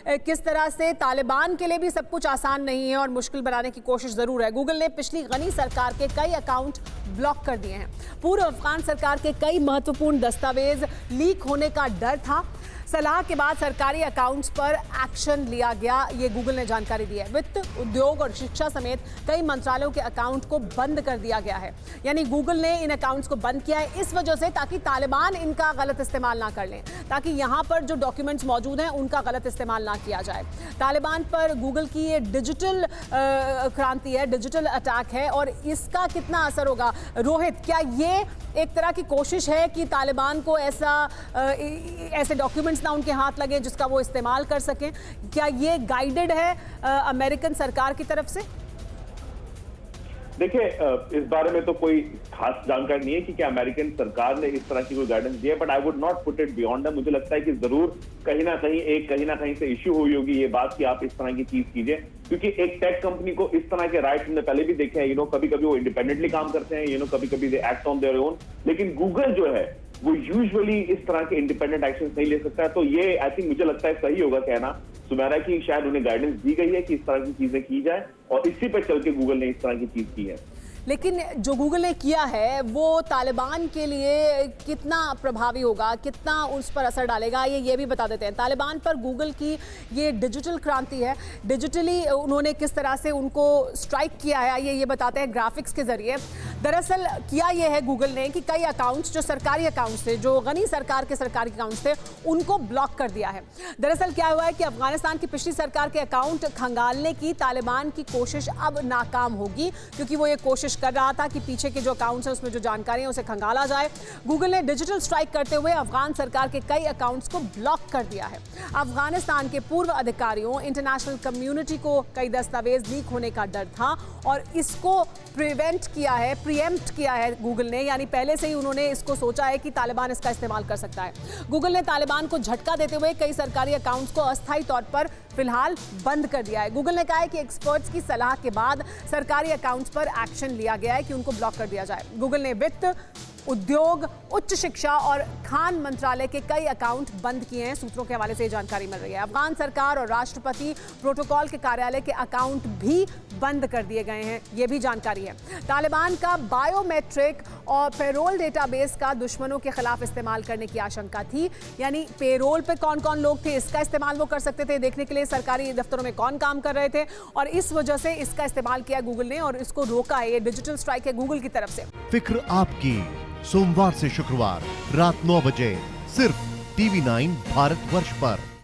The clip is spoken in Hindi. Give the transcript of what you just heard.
किस तरह से तालिबान के लिए भी सब कुछ आसान नहीं है और मुश्किल बनाने की कोशिश जरूर है। गूगल ने पिछली गनी सरकार के कई अकाउंट ब्लॉक कर दिए हैं। पूर्व अफगान सरकार के कई महत्वपूर्ण दस्तावेज लीक होने का डर था। सलाह के बाद सरकारी अकाउंट्स पर एक्शन लिया गया, ये गूगल ने जानकारी दी है। वित्त, उद्योग और शिक्षा समेत कई मंत्रालयों के अकाउंट को बंद कर दिया गया है। यानी गूगल ने इन अकाउंट्स को बंद किया है इस वजह से ताकि तालिबान इनका गलत इस्तेमाल ना कर लें, ताकि यहाँ पर जो डॉक्यूमेंट्स मौजूद हैं उनका गलत इस्तेमाल ना किया जाए। तालिबान पर गूगल की ये डिजिटल क्रांति है, डिजिटल अटैक है, और इसका कितना असर होगा? रोहित, क्या ये एक तरह की कोशिश है कि तालिबान को ऐसे डॉक्यूमेंट्स ना उनके हाथ लगे जिसका वो इस्तेमाल कर सकें? क्या ये गाइडेड है अमेरिकन सरकार की तरफ से? देखिए, इस बारे में तो कोई खास जानकारी नहीं है कि क्या अमेरिकन सरकार ने इस तरह की कोई गाइडेंस दी है, but I would not put it beyond that. मुझे लगता है कि जरूर कहीं ना कहीं से इश्यू हुई होगी ये बात कि आप इस तरह की चीज कीजिए, क्योंकि एक टेक कंपनी को इस तरह के राइट्स हमने पहले भी देखे हैं। कभी कभी वो इंडिपेंडेंटली काम करते हैं, कभी कभी they act on their own, लेकिन गूगल जो है वो यूजुअली इस तरह के इंडिपेंडेंट एक्शन नहीं ले सकता है। तो ये आई थिंक मुझे लगता है सही होगा कहना सुमेरा की शायद उन्हें गाइडेंस दी गई है कि इस तरह की चीजें की जाए, और इसी पर चल के गूगल ने इस तरह की चीज की है। लेकिन जो गूगल ने किया है वो तालिबान के लिए कितना प्रभावी होगा, कितना उस पर असर डालेगा, ये भी बता देते हैं। तालिबान पर गूगल की ये डिजिटल क्रांति है, डिजिटली उन्होंने किस तरह से उनको स्ट्राइक किया है ये बताते हैं ग्राफिक्स के जरिए। दरअसल किया ये है गूगल ने कि कई अकाउंट्स जो सरकारी अकाउंट्स थे, जो गनी सरकार के सरकारी अकाउंट्स थे, उनको ब्लॉक कर दिया है। दरअसल क्या हुआ है कि अफगानिस्तान की पिछली सरकार के अकाउंट खंगालने की तालिबान की कोशिश अब नाकाम होगी, क्योंकि वो ये कोशिश कर रहा था कि पीछे के जो अकाउंट्स हैं उसमें जो जानकारी है उसे खंगाला जाए। गूगल ने डिजिटल स्ट्राइक करते हुए अफगान सरकार के कई अकाउंट्स को ब्लॉक कर दिया है। अफगानिस्तान के पूर्व अधिकारियों, इंटरनेशनल कम्युनिटी को कई दस्तावेज लीक होने का डर था और इसको प्रिएम्प्ट किया है गूगल ने, यानी पहले से ही उन्होंने इसको सोचा है कि तालिबान इसका इस्तेमाल कर सकता है। गूगल ने तालिबान को झटका देते हुए कई सरकारी अकाउंट्स को अस्थायी तौर पर फिलहाल बंद कर दिया है। गूगल ने कहा है कि एक्सपर्ट्स की सलाह के बाद सरकारी अकाउंट्स पर एक्शन लिया गया है कि उनको ब्लॉक कर दिया जाए। गूगल ने वित्त, उद्योग, उच्च शिक्षा और खान मंत्रालय के कई अकाउंट बंद किए हैं। सूत्रों के हवाले से ये जानकारी मिल रही है। अफगान सरकार और राष्ट्रपति प्रोटोकॉल के कार्यालय के अकाउंट भी बंद कर दिए गए हैं, ये भी जानकारी है। तालिबान का बायोमेट्रिक और पेरोल डेटाबेस का दुश्मनों के खिलाफ इस्तेमाल करने की आशंका थी, यानी पेरोल पे कौन कौन लोग थे इसका इस्तेमाल वो कर सकते थे, देखने के लिए सरकारी दफ्तरों में कौन काम कर रहे थे, और इस वजह से इसका इस्तेमाल किया गूगल ने और इसको रोका है। ये डिजिटल स्ट्राइक है गूगल की तरफ से। फिक्र आपकी, सोमवार से शुक्रवार रात 9 बजे सिर्फ TV9 भारतवर्ष पर।